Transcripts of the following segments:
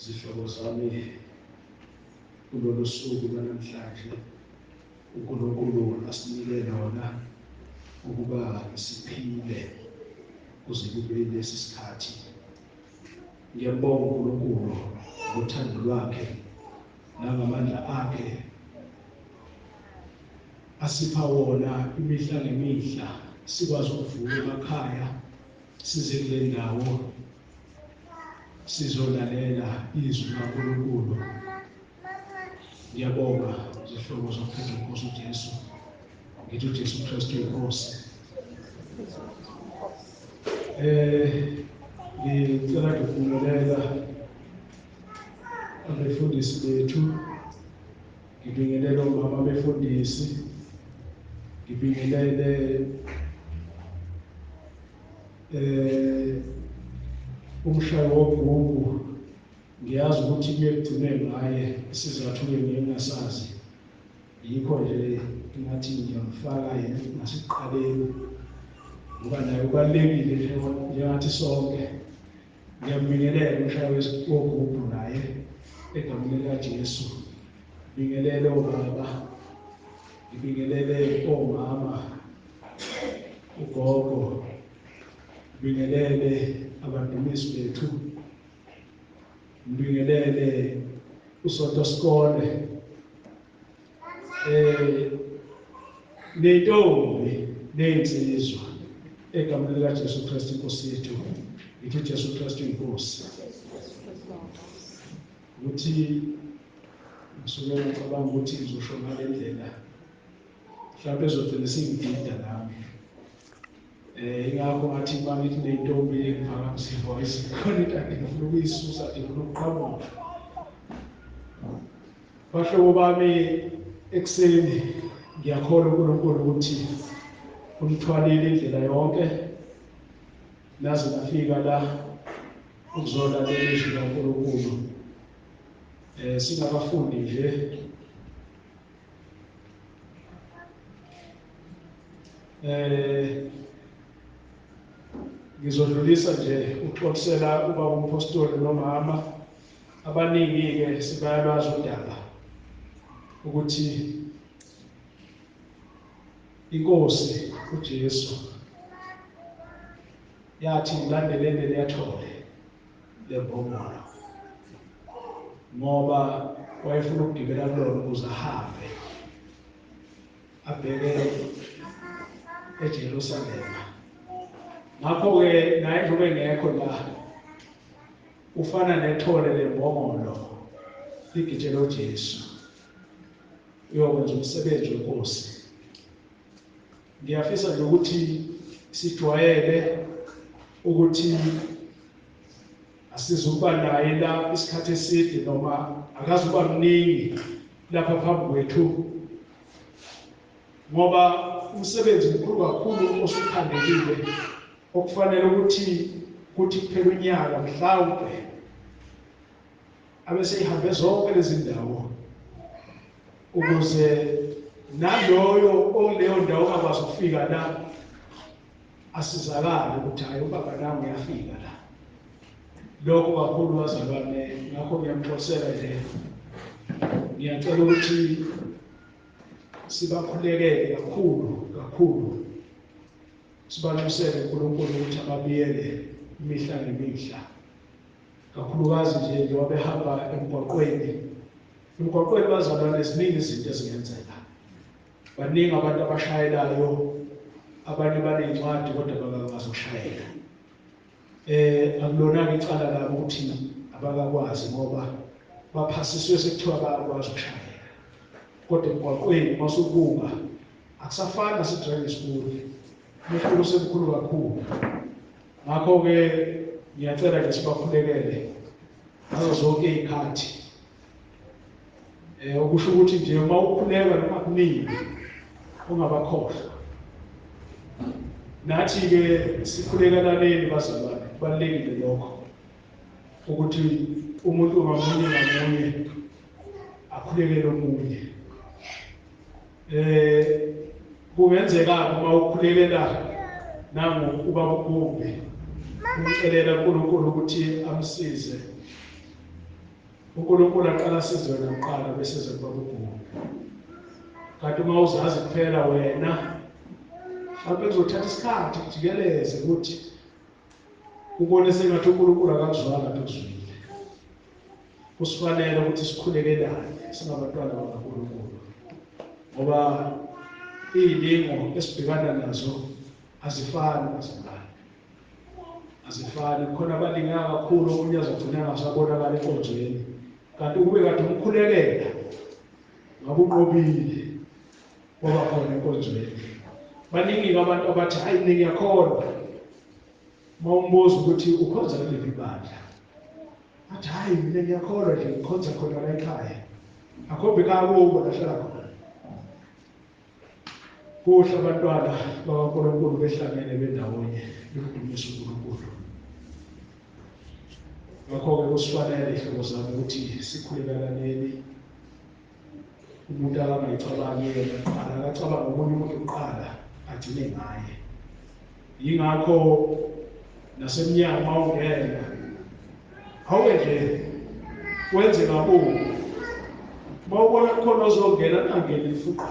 Zihlobo zami kulolu suku namhlanje uNkulunkulu asinike lona ukuba siphile kuze kube lesi sikhathi. Ngiyabonga uNkulunkulu ngothando lwakhe nangamandla akhe asipha wona imihla ngemihla sikwazi ukuvuka emakhaya size kule ndawo sizolalela izwi laNkulunkulu. Ngiyabonga zihlobo zomphela uNkosi uJesu. Ngithi uJesu Kristu inkosi. Ngicela ukubingelela abefundisi bethu, ngibingelele omama befundisi, ngibingelele umshayi wobhuku. Ngiyazi ukuthi kuyekugcine ngaye isizathu ngingasazi, yikho nje ngathi ngiyamfaka yena ngasekuqaleni ngoba naye ubalulekile njengathi sonke. Ngiyambingelela umshayi wobhuku naye egameni likaJesu. Ngibingelele obaba, ngibingelele omama, ugogo, ngibingelele abadumisi bethu, ngibingelele usonto sikole, nentombi nensizwa egameni likaJesu Kristu inkosi yethu. Ngithi uJesu Kristu inkosi. Ukuthi ngisuke ngicabanga ukuthi ngizosho ngale ndlela mhlawumbe ezogcina singidida nami. Ingakho ngathi uma ngithi nentombi engiphakamisa ivoice khona into ngifuna ukuyisusa, ngifuna ukuqhamuka. Bahlobo bami, ekuseni ngiyakholwa uNkulunkulu ukuthi unithwalile indlela yonke naze nafika la ukuzolalela izwi laNkulunkulu. Singabafundi nje ngizodlulisa nje ukuxoxisela ubaba umpostoli nomama abaningi-ke sibayalwazi udaba ukuthi inkosi uJesu yathi ngilandeleni niyathole. lembongolo ngoba wayefuna ukugibela kulona ukuze ahambe abheke eJerusalema. Ngakho-ke naye njengoba engekho la ufana nethole lembongolo ligitshela uJesu uyokwenza umsebenzi wenkosi. Ngiyafisa nje ukuthi sijwayele ukuthi asizukuba naye la isikhathi eside noma akazukuba mningi lapha phambi kwethu ngoba umsebenzi mkhulu kakhulu osukhandelile okufanele ukuthi kuphela unyaka mhlawumbe abese ihambe zonke lezi ndawo ukuze naloyo oleyo ndawo akwazi ukufika la asizakale ukuthi hayi ubaba nami uyafika la. Lokho kakhulu wazalwane, ngakho ngiyamxosela nje, ngiyacela ukuthi sibakhulekele kakhulu sibalusele uNkulunkulu ukuthi ababiyele imihla nemihla, kakhulukazi nje njengoba behamba emgwaqweni bazalwane, ziningi izinto ezingenzeka. Baningi abantu abashayelayo, abanye baney'ncwadi kodwa bangakwazi ukushayela. Akulona-ke icala labo ukuthi abakakwazi ngoba baphasiswe sekuthiwa bayakwazi ukushayela, kodwa emgwaqweni masukubuka akusafani nase-driving school, umehluko usemkhulu kakhulu. Ngakho-ke ngiyacela nje sibakhulekele ngazo zonke iy'khathi, okusho ukuthi nje uma ukhuleka noma kuningi ungabakhohlwa. Nathi-ke sikhulekelaneni bazalwane, kubalulekile lokho ukuthi umuntu ngamunye ngamunye akhulekele omunye. Kungenzeka uma ukhulekela nangu ubaba uBumbi umcelela uNkulunkulu ukuthi amsize, uNkulunkulu aqala asize wena kuqala bese eze kubaba uBumbi. Kanti uma uzazi kuphela wena mhlawumbe kuzothatha isikhathi kujikeleze ukuthi ubone sengathi uNkulunkulu akakuzwanga akuzwile. Kusifanele ukuthi sikhulekelane singabantwana bakaNkulunkulu ngoba iy'lingo esibhekana nazo azifani bazalwane, azifani. Khona abalingeka kakhulu, omunye azogcina angasabonakala enkonzweni, kanti kube kade umkhulekela ngabe unqobile ngoba khona enkonzweni. Baningi abantu abathi hayi mina ngiyakhona, uma umbuza ukuthi ukhonza kuliphi ibandla athi hayi mina ngiyakhona nje ngikhonza khona la ekhaya, akhombe ekhaya kubo lahlala khona. Kuhle abantwana bakaNkulunkulu behlangene bendawonye bemdumise uNkulunkulu. Ngakho-ke kusifanele ihlobo zami ukuthi sikhulekalaneni. Umuntu akangayicabangi yena kuqala, akacabanga omunye umuntu kuqala agcine ngaye. Yingakho nasemnyango uma ungena awuke nje wenze ngabuko. Uma ubona kukhona ozongena angene lifuqa,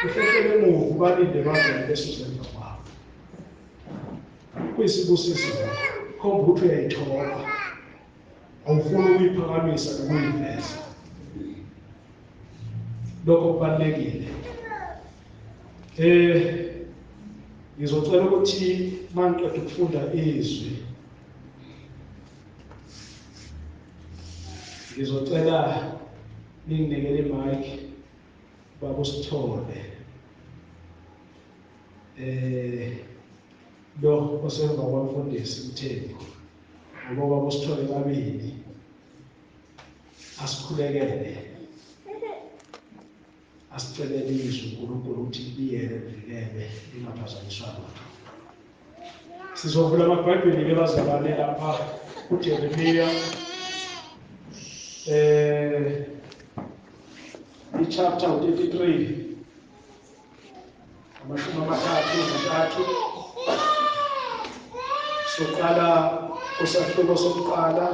uhlehlele emuva ubalinde bangene besuze emva kwabo. Kuyisibusiso khomba ukuthi uyayithoba, awufuni ukuyiphakamisa nokuyiveza. Lokho kubalulekile. Ngizocela ukuthi mangiqeda ukufunda izwi ngizocela ninginikele i-mic baba uSithole, lo osemva kwamfundisi uThembu, ngoba baba uSithole babili asikhulekele, asicelele izwi uNkulunkulu ukuthi liyele livikele lingaphazanyiswa lutho. Sizovula amabhayibheli-ke bazalwane lapha kuJeremiya i-chapter 33 amashumi 33 soqala kusahluko sokuqala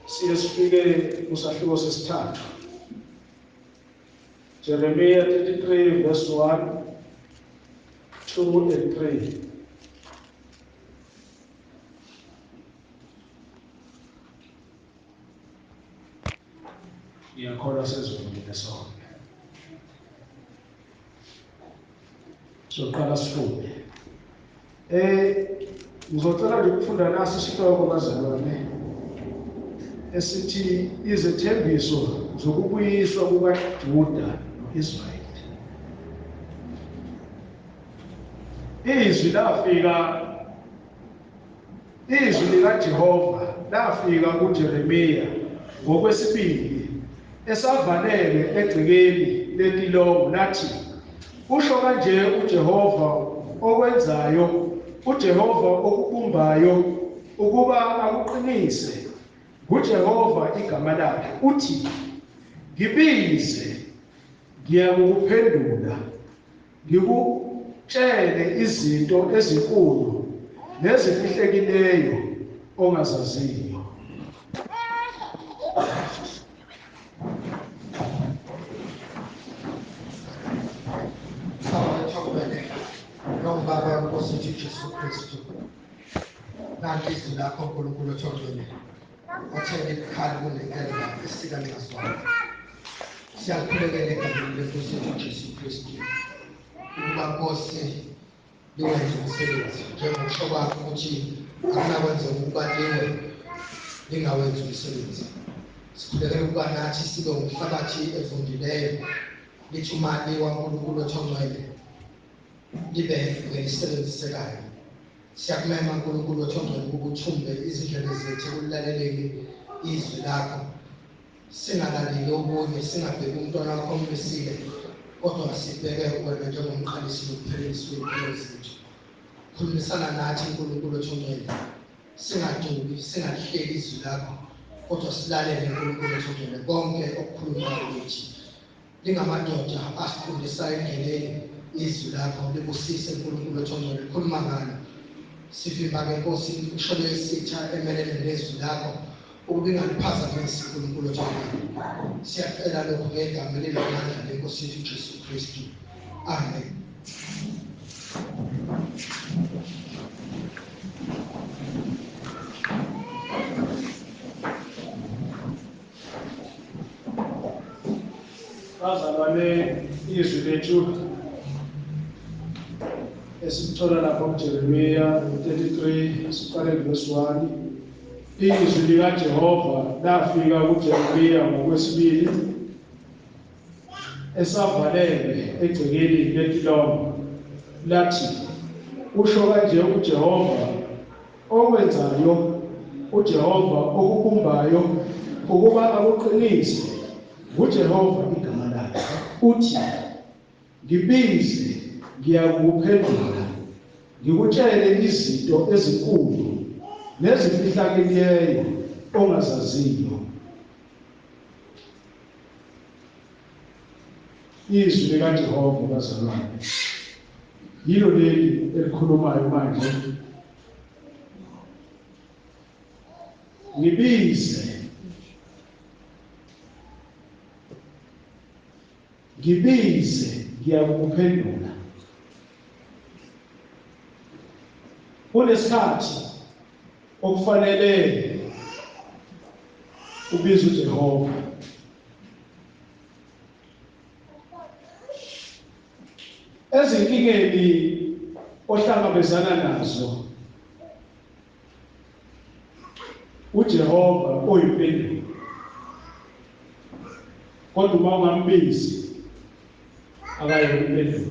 siye sifike kusahluko sesithathu. Jeremiah 33 verse 1, 2 and 3. ngiyakholwa sezolungile sonke. Soqala sifunde. Ngizocela nje ukufunda naso isihloko bazalwane esithi izethembiso zokubuyiswa kukaJuda noIsrayeli. Izwi likaJehova lafika kuJeremiya ngokwesibili esavalele egcekeni letilongo lathi, usho kanje uJehova okwenzayo, uJehova okubumbayo, ukuba akuqinise, uJehova igama lakhe, uthi, ngibize, ngiyakuphendula, ngikutshele izinto ezinkulu nezifihlekileyo ongazaziyo. Baba Nkosi Jesu Kristu, nanti izwi lakho nkulunkulu othongweni othenge likhali kunenkemba esikaningazwayo. Siyakuphulekela egameni lenkosi yethu Jesu Kristu ukuba Nkosi liwenze umsebenzi njengokusho kwakho ukuthi akunakwenzeka ukuba lingawenzi umsebenzi. Sikhulekela ukuba nathi sibe umhlabathi evundileyo lithi uma liwankulunkulu othongweni libe ngelisebenzisekayo. Siyakumema nkulunkulu othongweni ukuthumbe izindlebe zethu ekulaleleni izwi lakho, singalaleli okunye, singabheki umntwana wakho ombesile, kodwa sibheke wena njengomqalisi nokuphelelisi wempilo zethu. Khulumisana nathi nkulunkulu othongweni, singacubi, singalihleli izwi lakho, kodwa silalele nkulunkulu othongweni konke okukhulumayo kithi. Lingamadoda asifundisayo endleleni izwi lakho, libusise nkulunkulu othongweni, khuluma ngalo. Sivimba-ke Nkosi imisholo esitha emelene nezwi lakho ukuba ingaliphazamisi nkulunkulu othongweni. Siyacela lokhu ngegama elinamandla lenkosi yethu Jesu Kristu. Amen. Bazalwane, izwi lethu esithola lapha kuJeremiya 33 siqale verse 1. Izwi likaJehova lafika kuJeremiya ngokwesibili esavalele egcekeni letilongo lathi, usho kanje uJehova okwenzayo, uJehova okubumbayo, ukuba akuqinise, uJehova igama lakhe, uthi, ngibize, ngiyakuphendula, ngikutshele izinto ezinkulu nezifihlakeleyo ongazaziyo. Izwi likaJehova bazalwane yilo leli elikhulumayo manje. Ngibize, ngiyakuphendula. Kunesikhathi okufanele ubize uJehova. Ezinkingeni ohlangabezana nazo, uJehova oyimpendulo. Kodwa uma ungambizi akayo impendulo.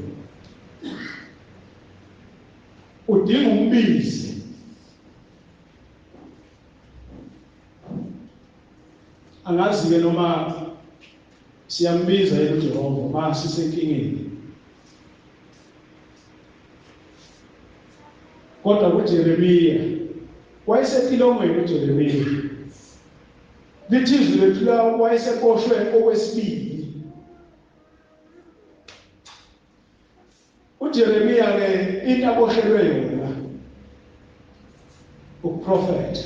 Udinga umbizi angazi-ke noma siyambiza yena uJehova uma sisenkingeni. Kodwa kuJeremiya wayesetilongweni uJeremiya. Lithi izwi lethu la wayesekoshwe okwesibili. uJeremiya-ke into aboshelwe yona ukuprofetha.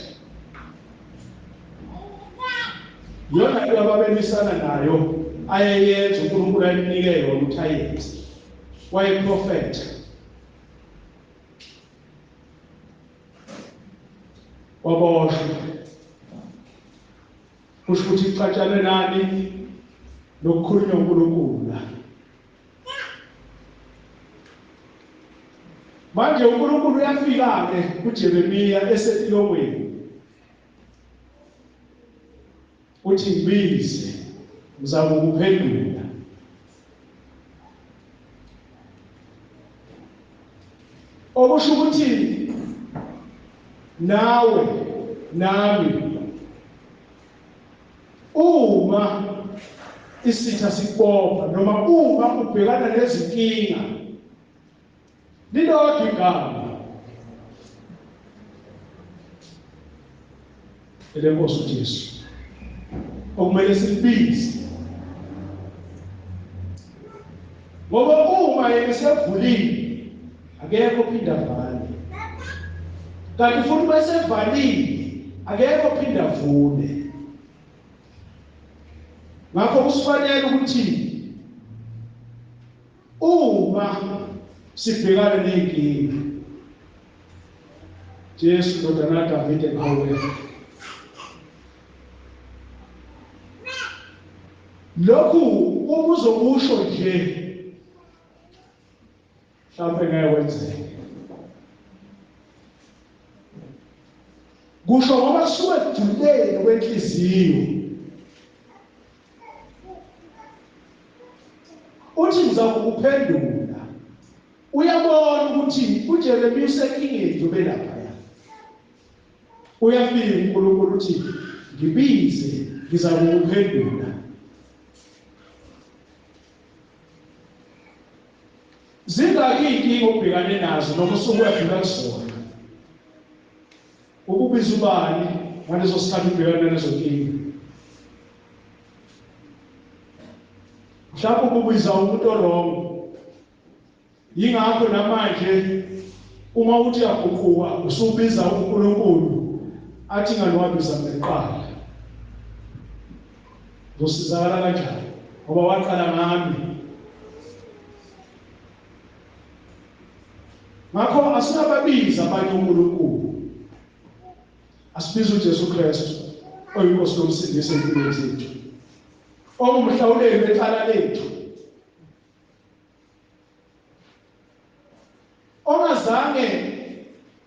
Yona into ababemisana nayo ayeyenza uNkulunkulu ayinike yona ukuthi ayenze. Wayeprofetha. Waboshwa. Kusho ukuthi icatshane nani nokukhulunywa uNkulunkulu la. Manje uNkulunkulu uyafika-ke kuJeremiya esetilongweni. Uthi ngibize, ngizakukuphendula. Okusho ukuthi nawe nami uma isitha sikubopha noma uma ubhekana nezinkinga lilodwa igama elenkosi uJesu okumele silibize, ngoba uma yena esevulile akekho ophinda avale, kanti futhi uma esevalile akekho ophinda avule. Ngakho kusifanele ukuthi uma sibhekane nenkinga, Jesu ndodana kaDavide ngawe, lokhu uma uzokusho nje mhlawumbe ngeke kwenzeke. Kusho ngoba suke kujulele kwenhliziyo. Uthi ngizakuphendula. Uyabona ukuthi uJeremiya usenkingeni njobe lapha. Uyafika uNkulunkulu uthi ngibize, ngizakuphendula. Zingaki inkinga obhekane nazo noma usukuyadlula kuzona? Ukubiza ubani ngalezo sikhathi ubhekana nazo inkinga? Mhlawumbe ukubiza umuntu orongo. Yingakho namanje uma uthi uyaguquka usubiza uNkulunkulu athi ngani wabiza ngeqala. Ngosizakala kanjani? Ngoba waqala ngami. Ngakho asinababiza abanye uNkulunkulu. Asibize uJesu Kristu oyinkosi nomsindisi empilweni zethu. Ongumhlawuleli wecala lethu. Ongazange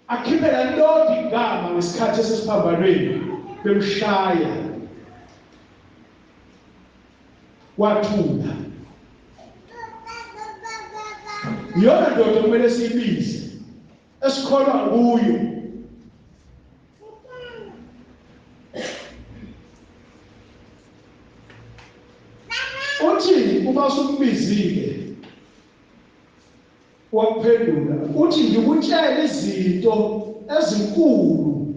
akhiphela lodwa igama ngesikhathi esesiphambanweni bemshaya. Wathula. Yona ndoda kumele siyibize esikholwa kuyo. Uthi uma usukubizile wakuphendula, uthi ngikutshela izinto ezinkulu.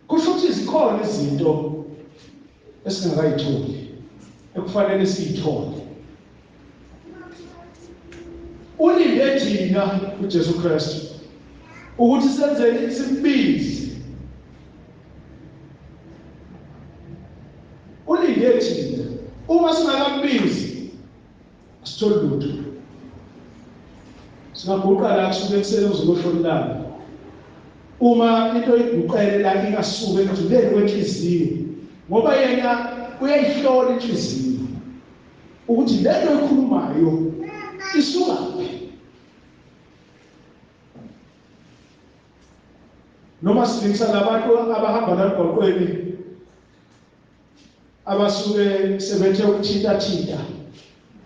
Kusho ukuthi zikhona izinto esingakayitholi ekufanele siyithole. Ulinde thina uJesu Kristu ukuthi senzele simbize. Ulinde thina uma singakambizi asitholi lutho. Singaguqa la kusuke ekuseni uzoshonilana. Uma into iguqele la ingasuke ekujuleni kwenhliziyo, ngoba yena uyayihlola inhliziyo ukuthi lento ekhulumayo isukaphi. Noma silingisa labantu abahamba la emgwaqweni abasuke sebethe ukuthinta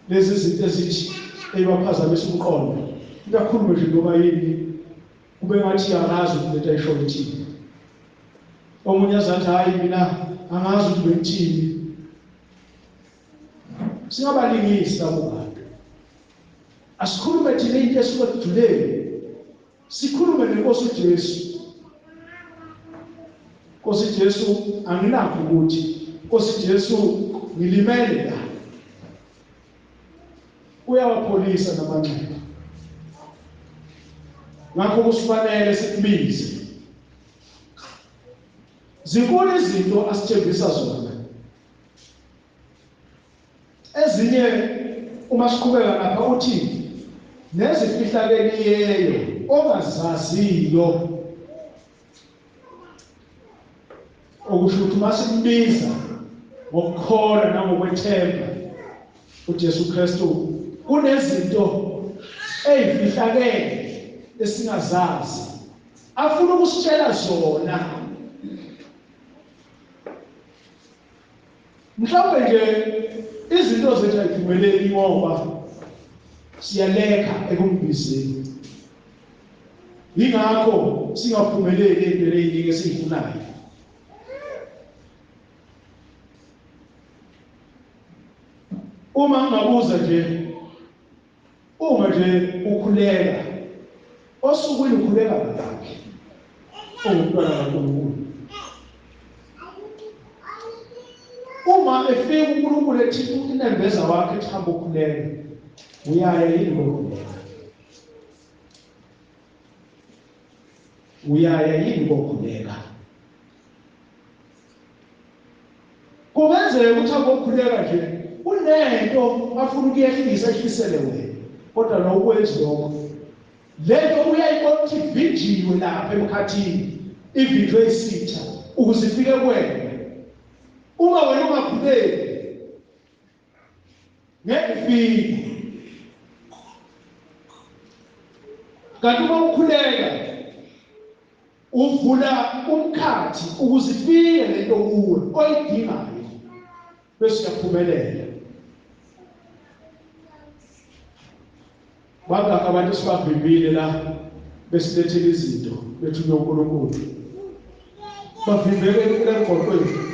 lezi zinto ezithi ezibaphazamisa umqondo. Ikakhulu nje noma yini kube ngathi angazi ukuthi lento ayisho ukuthi. Omunye azathi hayi mina angazi ukuthi bengithini. Singabalingisi labo bantu. Asikhulume thina into esuke kujuleni. Sikhulume nenkosi uJesu. Nkosi Jesu anginakho ukuthi Nkosi Jesu ngilimele la. Uyawapholisa namanxeba. Ngakho kusifanele sikubize. Zinkulu izinto asithembisa zona. Ezinye uma siqhubeka lapha uthi nezifihlakeliyeyo ongazaziyo. Okusho ukuthi uma simbiza ngokukholwa nangokwethemba uJesu Kristu kunezinto ezifihlakele esingazazi afuna ukusitshela zona. Mhlawumbe nje izinto zethu ayiphumeleli ngoba siyaleka ekumbizeni. Yingakho singaphumeleli entweni eyiningi esiyifunayo. Uma ngingabuza nje, uma nje ukhuleka, osukwini ukhuleka ngakhe, ungumntwana kaNkulunkulu. Uma efika uNkulunkulu ethi inembeza wakhe ethi hamba ukhuleka, uyaya yini kokhuleka? Uyaya yini kokhuleka? Kungenzeka ukuthi abokhuleka nje kunento afuna ukuyehlisa ehlisele wena, kodwa nokwenza lokho lento uyayibona ukuthi ivinjiwe lapha emkhathini, ivinjwe isitha ukuze ifike kuwena. Uma wena ungakhuleki ngeke ufike. Kanti uma ukhuleka uvula umkhathi ukuze ifike lento kuwe oyidingayo bese uyaphumelela. Bangaka abantu sibavimbile la besilethela izinto bethunywe uNkulunkulu. Bavimbeke kulengqoqweni.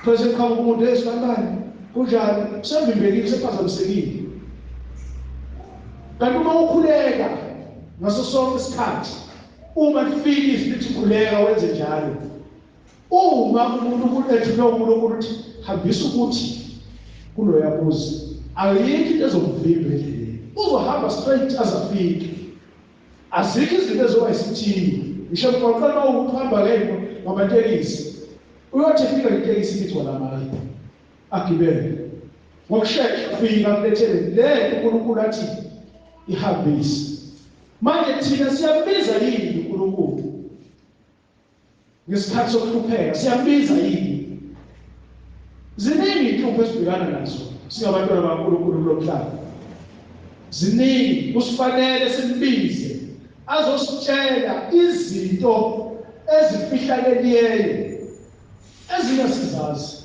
Phose ekhaya umuntu esikanani kunjani usevimbekile sephazamisekile. Kanti uma ukhuleka ngaso sonke isikhathi, uma lifika lithi khuleka wenze njalo. Uma umuntu ethunywe uNkulunkulu uthi hambisa ukuthi kulo yabuzi, ayikho into ezomvimba endleleni. Uzohamba straight azafike. Azikho izinto ezoba isithini. Ngisho mqoqela ukuhamba ngamatekisi. Uyothi fika itekisi lithi wala mali agibele. Ngokushesha ufika kulethele le uNkulunkulu athi ihambise. Manje thina siyambiza yini uNkulunkulu? Ngesikhathi sokuhlupheka siyambiza yini? Ziningi inhlupho esibhekana nazo singabantwana bakaNkulunkulu kulomhlaba. Ziningi kusifanele simbize azositshela izinto ezifihlakeleyo ezingasizazi.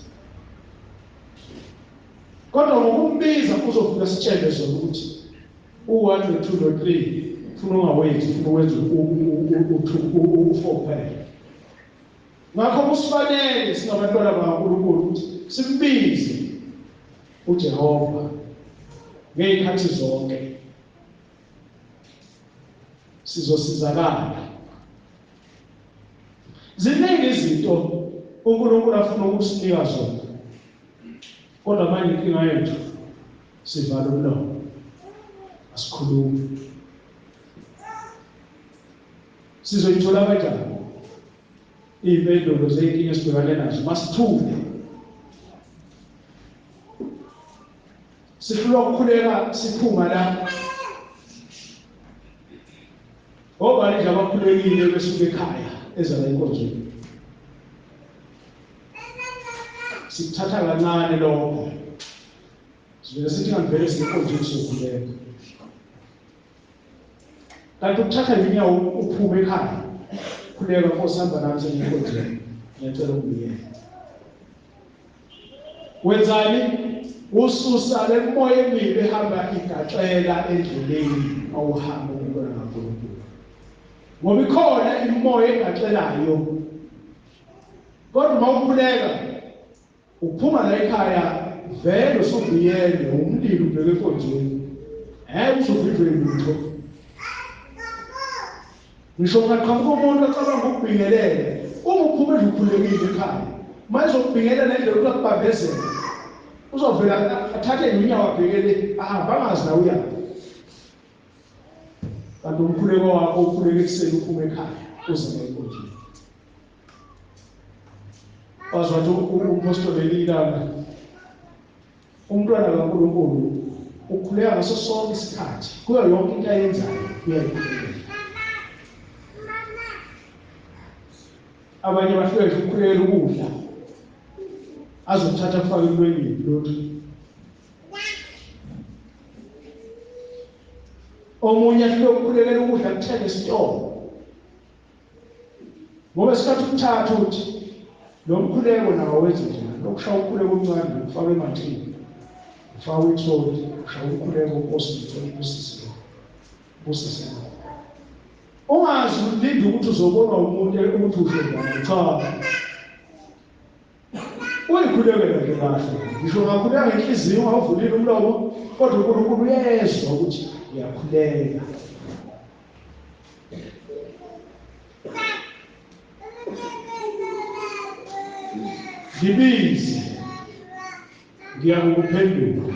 Kodwa ngokumbiza uzofika sitshele zona ukuthi u1 no2 no3 ufuna ungawethi, ufuna wenze u4 kuphela. Ngakho kusifanele singabantwana bakaNkulunkulu ukuthi simbize uJehova ngezikhathi zonke, sizosizakala. Ziningi izinto uNkulunkulu afuna ukusinika zona, kodwa manje inkinga yethu sivala umlomo, asikhulumi. Sizoyithola kanjani iy'mpendulo zey'nkinga esibhekane nazo? Masithule. Sifuna ukukhuleka siphuma la. Ngoba nje abakhulekile besuka ekhaya eza la enkonzweni. Sikuthatha kancane lokho. Sivele sithi ngivele sinekonzweni sokukhuleka. Kanti ukuthatha inyawo uphume ekhaya. Khuleka Nkosi hamba nami sengikonzweni. Ngiyacela ukubuyela. Wenzani? Ususa le moya emibi ehamba igaxela endleleni awuhamba ukubona kaNkulunkulu. Ngoba ikhona imoya egaxelayo. Kodwa uma ukhuleka uphuma la ekhaya vele usubuyele umlilo ubheke ekonzweni. Uzovidwe lutho. Ngisho ngaqhamuka umuntu acabanga ukubingelela. Uma uphuma nje ukhulekile ekhaya, manje uzokubingelela endlela ukubabhezela. Uzovela athathe inyawo abhekele bangazi na uya. Kanti umkhuleko wakho ukhuleke ekuseni uphume ekhaya uze enkonzweni. Bazwa nje umpostoli elilanga. Umntwana kaNkulunkulu ukhuleka ngaso sonke isikhathi. Kuyo yonke into ayenzayo uyayikhuleka. Abanye bafika nje ukukhulekela ukudla. azothatha kufaka entweni lothu. Omunye afike ukukhulekela ukudla kuthenga esitolo. Ngoba isikhathi ukuthatha uthi lo mkhuleko nawo wenza njani? Lokushaya umkhuleko omncane ufake emanthini. Ufake itholi, ushaya umkhuleko ositholi kusise. Ungazi ulinda ukuthi uzobonwa umuntu ukuthi uhlengana. Cha. Uyikhulekela nje kahle. Ngisho ngakhuleka ngenhliziyo ungavulile umlomo, kodwa uNkulunkulu uyezwa ukuthi uyakhuleka. Ngibize, ngiyakuphendula.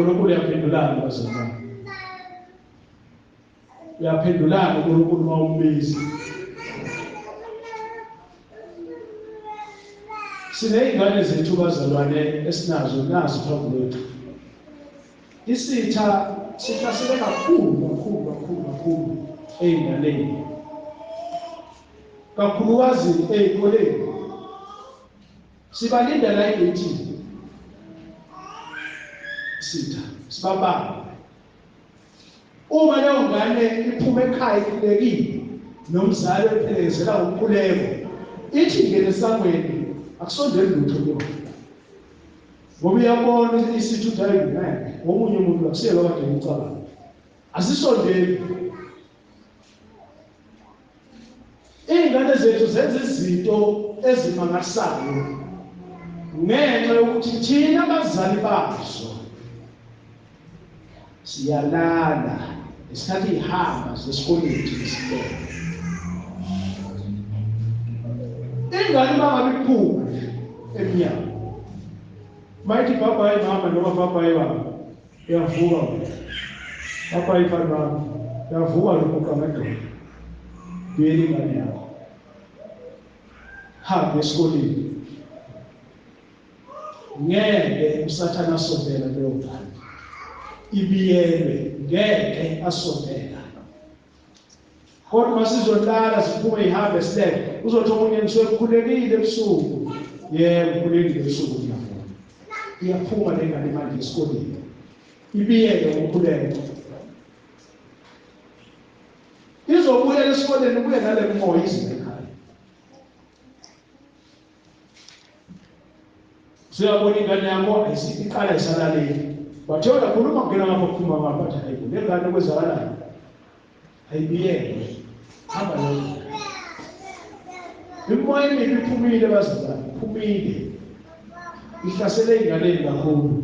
uNkulunkulu uyaphendulana bazalwane. Uyaphendulana uNkulunkulu uma umbiza. Siney'ngane zethu bazalwane esinazo nazi phambi kwethu. Isitha sihlasele kakhulu ey'nganeni. Kakhulukazi ey'koleni. Sibalinda la egeyithini. Isitha sibabamba. Uma leyo ngane iphuma ekhaya ikhulekile nomzali ephelekezela ngomkhuleko, ithi ngene esangweni akusondeli lutho kuyo. Ngoba uyabona isithi uthi ayingane, omunye umuntu akusiyelo kade ngicabanga. Asisondeli. Iy'ngane zethu zenza izinto ezimangalisayo ngenxa yokuthi thina abazali bazo siyalala isikhathi ihamba zesikoleni isikole. Ingane bangabe iphuma emnyango. Mayithi baba mama noma baba baba uyavuka wena. Baba ifana uyavuka lokho kamadolo. Buyela ingane yakho. Hamba esikoleni. Ngeke usathana asondela leyo ngane. Ibiyelwe ngeke asondela. Kodwa masizolala siphume ihambe silele, uzothi omunye ngisokhulekile ebusuku. Yebo, ukhulekile ebusuku ngiyavuma. Iyaphuma le ngane manje esikoleni. Ibiyelwe ngokukhuleka. Izobuya esikoleni ubuye nale moya izibe ekhaya. Siyabona ingane yakho iqala isalaleli. Bathe uyakhuluma ngena ngapha kuphuma ngapha bathi hayi le ngane kwezakalayo. Ayibiyele. Hamba yona. Imoya emibi iphumile bazalwane, iphumile. Ihlasele ingane kakhulu.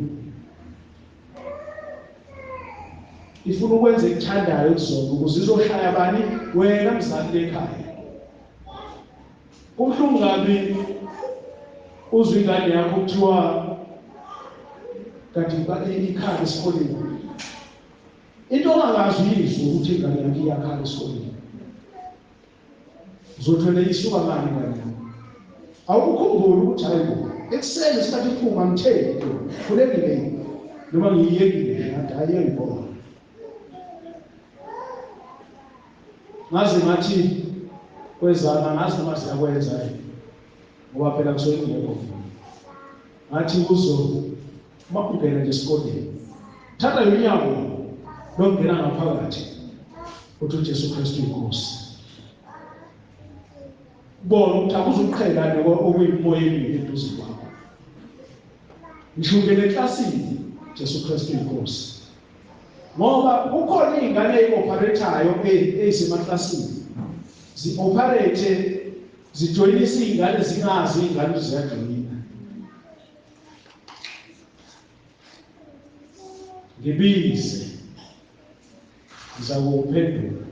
Ifuna ukwenza ekuthandayo kuzona ukuze izoshaya bani wena mzali lekhaya. Kubuhlungu kabi uzwe ingane yakho kuthiwa kanti ikhaya esikoleni. Into ongazi uyizwa ukuthi ingane yakho iyakhala esikoleni. Uzothwele isuka ngani ingane yakho? Awukukhumbula ukuthi hayi ekuseni isikhathi iphuma ngitheni khulekile noma ngiyiyekile ngathi hayi ngibona. Ngazi ngathi kwezana ngazi noma siyakwenza ngoba phela kusoyingekho. Ngathi kuzo uma ungena nje esikoleni thatha yonyawo lokungena ngaphakathi uthi uJesu Kristu inkosi. Bona ukuthi akuzuqhela nje okuyimoya emibi eduze kwakho. Ngishukele eklasini Jesu Kristu inkosi. Ngoba kukhona izingane ezioperatayo ezisemaklasini. Zi-operate zijoyinisa izingane zingazi izingane ziyajoyina. Ngibize ngizakuphendula.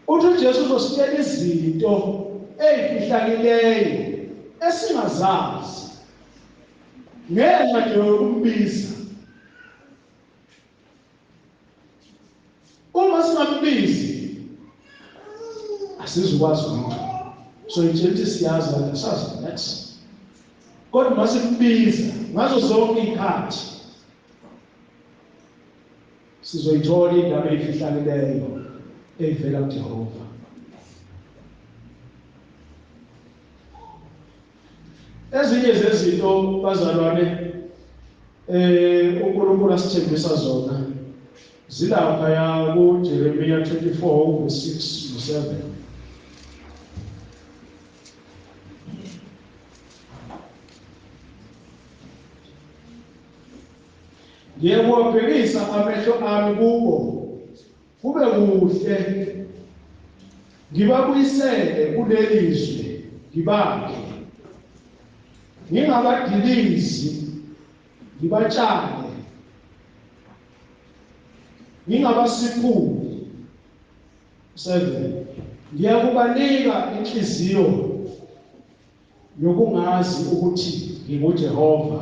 Uthi uJesu uzositshela izinto ezifihlakeleyo esingazazi ngenxa nje yokumbiza. Uma singambizi asizukwazi ukuthi so itshela siyazi ukuthi asazi next. Kodwa masimbiza ngazo zonke izikhathi sizoyithola indaba ezifihlakeleyo evela kuJehova. Ezinye zezinto bazalwane uNkulunkulu asithembisa zona zilapha ya kuJeremiya 24 verse 6 to 7. Ngiyababhekisa amehlo ami kubo kube kuhle ngibabuyisele kulelizwe ngibakhe ngingabadilizi ngibatshale ngingabasiphuli. 7 Ngiyakubanika inhliziyo yokungazi ukuthi nginguJehova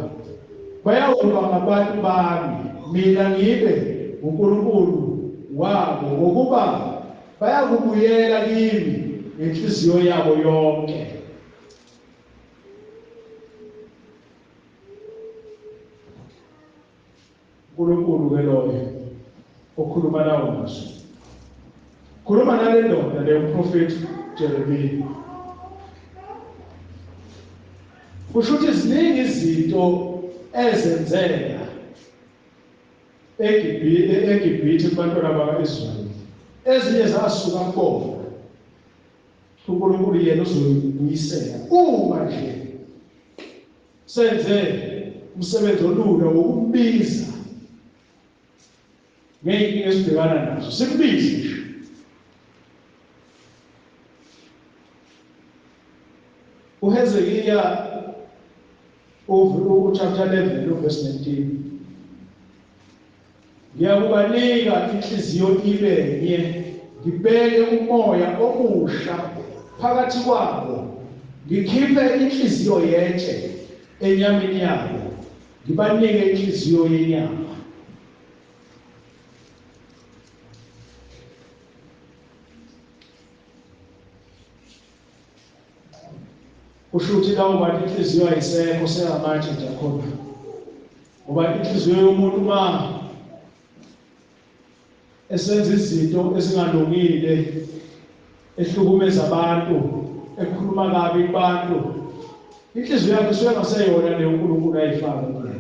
bayakuba ngabantu bami mina ngibe uNkulunkulu wabo ngokuba bayakubuyela kimi ngenhliziyo yabo yonke. uNkulunkulu ke loyo okhuluma nawo ngaso. Khuluma nale ndoda le umprofeti Jeremiya. Kusho ukuthi ziningi izinto ezenzeka eGibhithe kubantwana bakwa-Israyeli. Ezinye zasuka kubona. uNkulunkulu yena uzoyibuyisela uma nje senze umsebenzi olula wokubiza ngeke esibhekana nazo. Sikubize nje. uHezekiya chapter 11 verse 19. Ngiyakubanika inhliziyo ibenye ngibeke umoya omusha phakathi kwabo ngikhiphe inhliziyo yetshe enyameni yabo ngibanike inhliziyo yenyama. Kusho ukuthi lawo bantu inhliziyo ayisekho sengamanje nje khona. Ngoba inhliziyo yomuntu uma esenza izinto ezingalungile ehlukumeza abantu ekhuluma kabi kubantu inhliziyo yakhe isuke ngaseyona leyo uNkulunkulu ayifaka kuyo.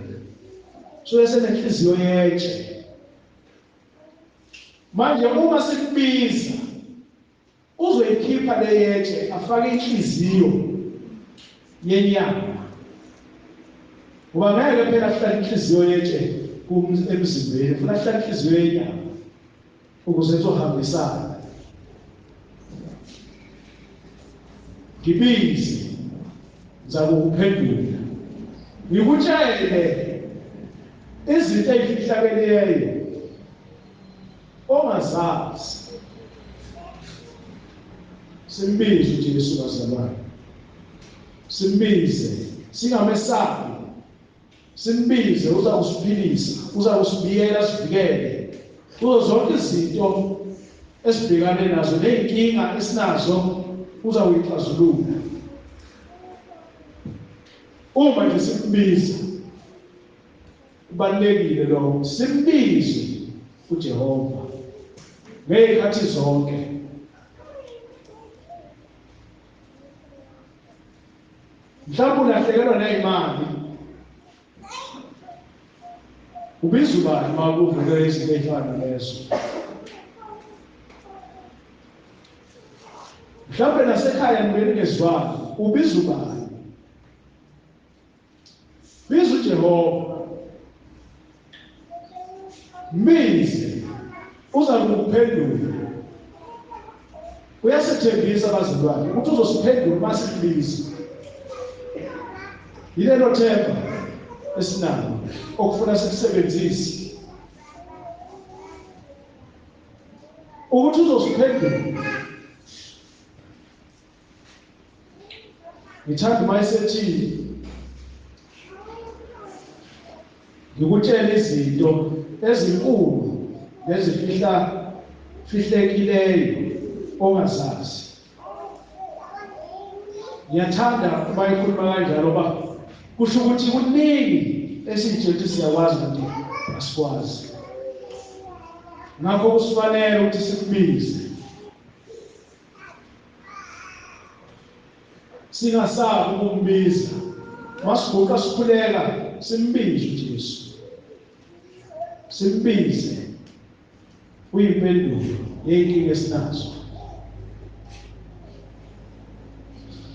So esenenhliziyo yetshe. Manje uma sikubiza uzoyikhipha le yetshe afake inhliziyo yenyama. Ngoba ngeke phela ahlale inhliziyo yetshe emzimbeni, ufuna ahlale inhliziyo yenyama ukuze izohambisana. Ngibize ngizakuphendula ngikutshele izinto ezifihlakeleyo ongazazi. Simbize uJesu bazalwane. Simbize singamesabi. Simbize uzakusiphilisa, uzakusibiyela sivikele kuzo zonke izinto esibhekane nazo ney'nkinga esinazo uzawuyixazulula. Uma nje simbiza kubalulekile lokho simbize uJehova ngezikhathi zonke. Mhlawumbe ulahlekelwa nayimali ubiza ubani uma kuvele izinto ezifana lezo. Mhlawumbe nasekhaya ngibeni ngezizwana ubiza ubani. Biza uJehova. Mbize uzakuphendula. Uyasithembisa abazalwane ukuthi uzosiphendula uma simbiza. Yilelo themba esinalo okufuna sikusebenzise ukuthi uzosiphendula. Ngithanda mayisethi ngikutshela izinto ezinkulu nezifihlekileyo ongazazi. Ngiyathanda uma ikhuluma kanjalo ngoba kusho ukuthi kuningi esiyitshela siyakwazi ukuthi asikwazi. Ngakho kusifanele ukuthi sikubize. Singasabi ukumbiza Masiguqa sikhuleka simbize uJesu. Simbize uyimpendulo yeyinkinga esinazo.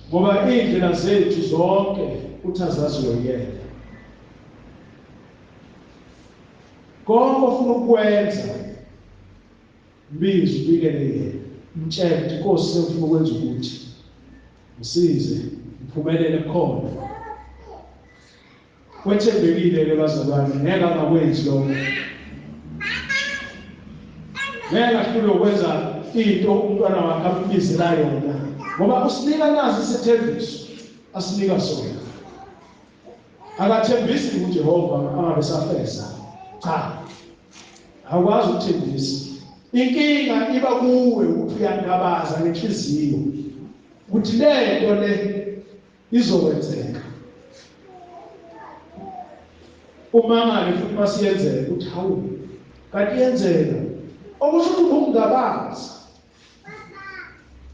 Ngoba indlela zethu zonke uthazaziyo yena. Konke ofuna ukwenza mbize ubikele yena. Mtshele ukuthi Nkosi sengifuna ukwenza ukuthi msize uphumelele khona. Wethembekile-ke bazalwane, ngeke angakwenzi lokho. Ngeke ahlule ukwenza into umntwana wakhe ambizela yona. Ngoba usinika nazi isithembiso asinika sona. Akathembisi uJehova angabe safeza. Cha. Akwazi ukuthembisa. Inkinga iba kuwe ukuthi uyangabaza ngenhliziyo. Ukuthi lento le izokwenzeka. Uma ngabe futhi masiyenzeka ukuthi hawu kanti yenzeka. Okusho ukuthi ukungabaza.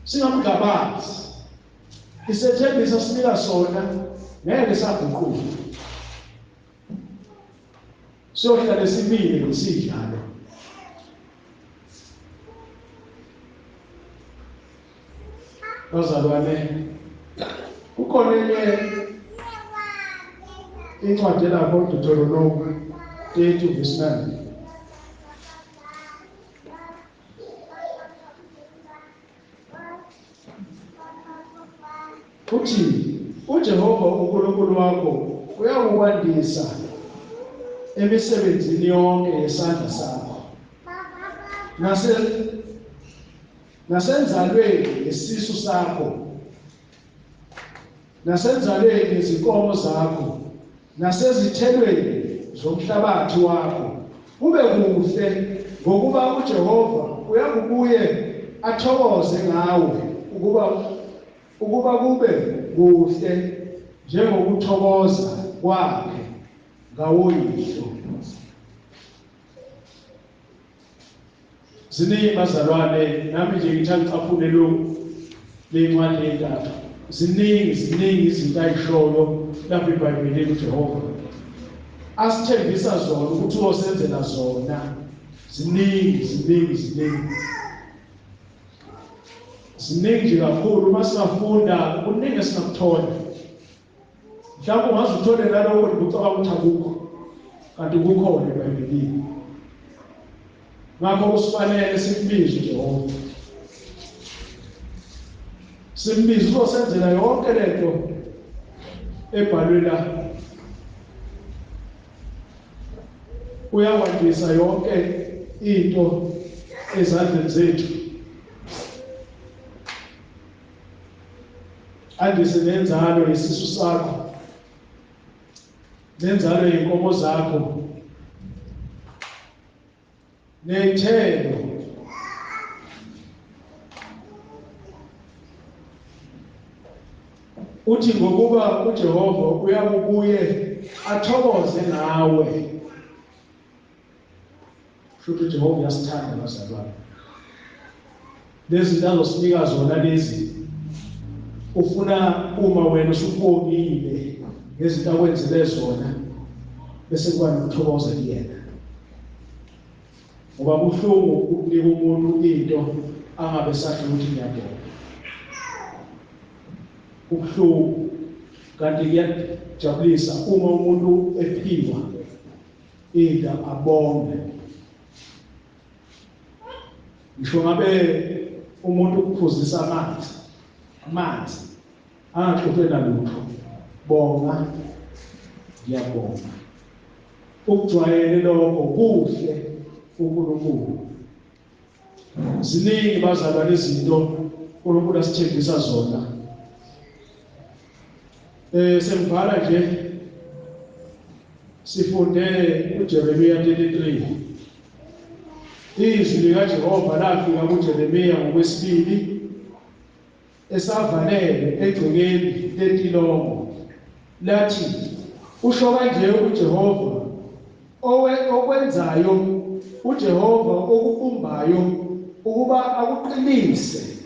Singamgabazi. Isethembiso sinika sona ngeke saguquka. Siyohlala sibile ngesidlalo. Bazalwane, kukhona enye incwadi lapho uDuteronomi 30:9. Uthi uJehova uNkulunkulu wakho uyakukwandisa emisebenzini yonke yesandla sakho. Nasenzalweni yesisu sakho. Nasenzalweni yezinkomo zakho. Nasezithelweni zomhlabathi wakho. Kube kuhle ngokuba uJehova uyakubuye athokoze ngawe ukuba kube kuhle njengokuthokoza kwakhe ngawoyihlo. Ziningi bazalwane, nami nje ngithanda ucaphune lencwadi entathu. Ziningi izinto ayishoyo lapha eBhayibhelini uJehova asithembisa zona ukuthi uyosenzela zona. Ziningi nje kakhulu. Uma singafunda kuningi esingakuthola. Mhlawumbe ungaze uthole naloko ucabanga ukuthi akukho, kanti kukhona eBhayibhelini. Ngakho kufanele simbize uJehova. Simbize uzosenzela yonke lento ebhalwe la. Uyakwandisa yonke into ezandleni zethu. Andise nenzalo yesisu sakho. Nenzalo yenkomo zakho. Nethelo. Uthi ngokuba uJehova uyakubuye athokoze nawe. Futhi uJehova uyasithanda bazalwane. Lezi zinto azosinika zona lezi. Ufuna uma wena usubongile ngezinto akwenzele zona bese kuba nokuthokoza kuyena. Ngoba kuhlungu ukunika umuntu into angabe sathi ukuthi ngiyabonga. Kuhlungu kanti kuyajabulisa uma umuntu ephiwa into abonge. Ngisho ngabe umuntu ukuphuzisa amanzi angaxoxe nalutho, bonga, ngiyabonga. Ukujwayele lokho kuhle uNkulunkulu. Ziningi bazalwane izinto uNkulunkulu asithembisa zona. Sengibhala nje sifunde uJeremiya 33. Izwi likaJehova lafika kuJeremiya ngokwesibili esavalele egcekeni letilongo. Lathi usho kanje uJehova okwenzayo, uJehova okubumbayo ukuba akuqinise.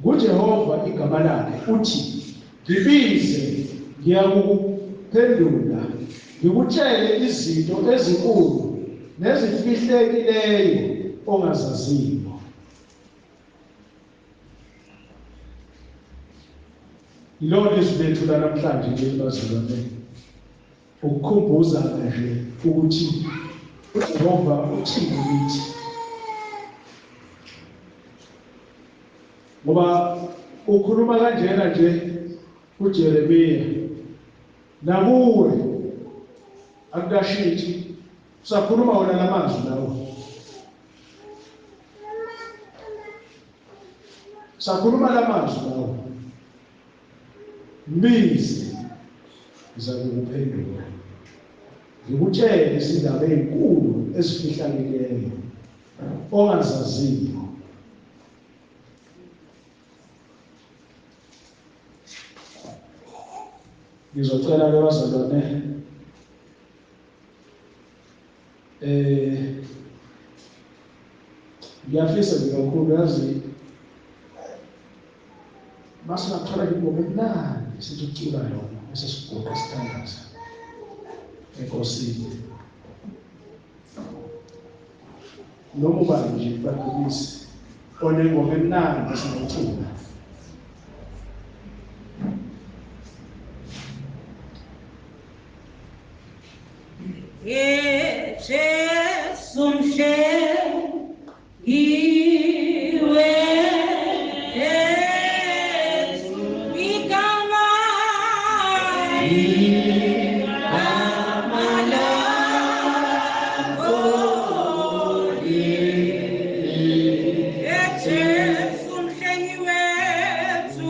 nguJehova igama lakhe, uthi ngibize ngiyakuphendula ngikutshele izinto ezinkulu nezifihlekileyo ongazaziyo. Yilona izwi lethu lanamhlanje nje bazalwane, ukukhumbuza nje ukuthi uJehova uthini kithi. Ngoba ukhuluma kanjena nje uJeremiya, nakuwe akukashithi, usakhuluma wona lamazwi lawo. Usakhuluma lamazwi lawo. Mbize ngizakuphendula, ngikutshele izindaba ezinkulu ezifihlakeleyo ongazaziyo. Ngizocela abazalwane ngiyafisa kakhulu yazi masingathola ingoma emnandi sithi ucula yona bese siguqa sithandaza enkosini. Noma ubani nje bakhulise onengoma emnandi singacula. Jesus iwe igama lakho Jesus umhlengi wethu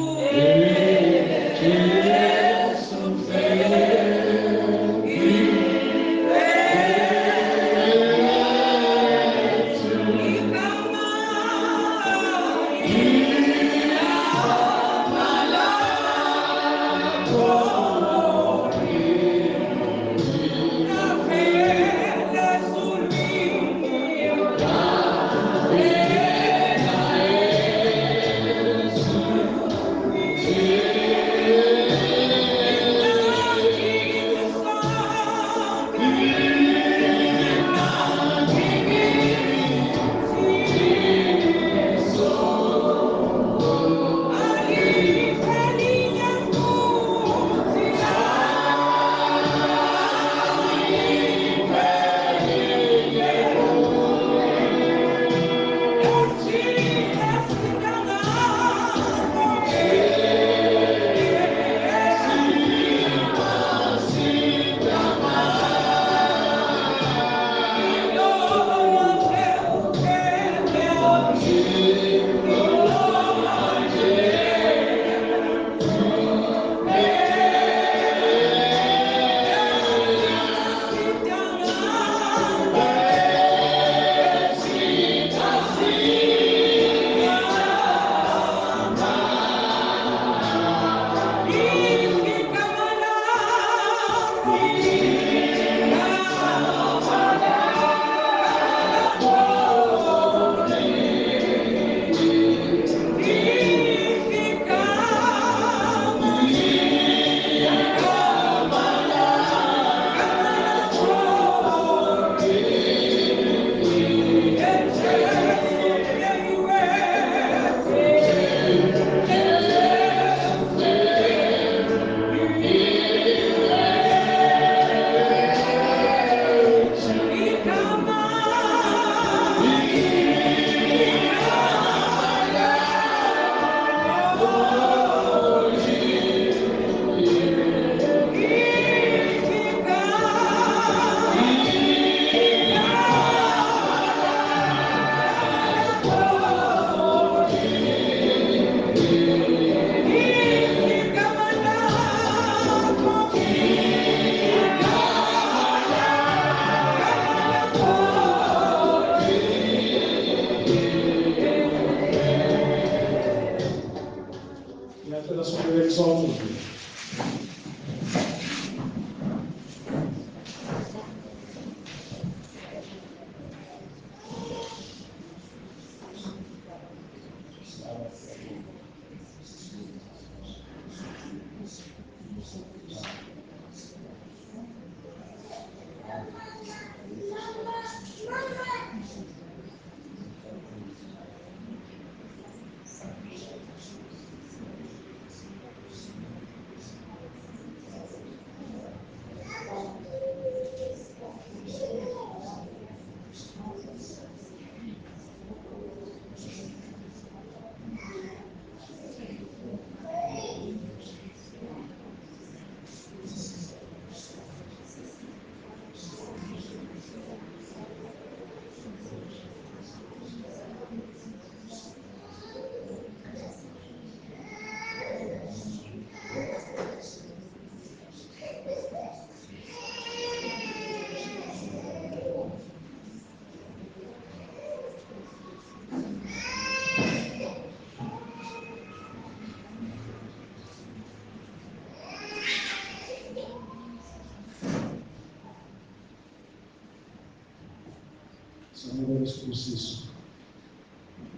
Sanibona isibusiso.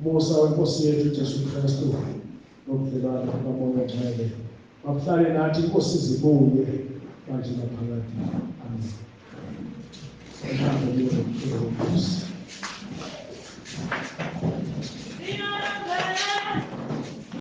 Musa wenkosi yethu uJesu Kristu nokudlelana kukaMoya Ongcwele bakuhlale nathi inkosi zibuye manje naphakade. Amen.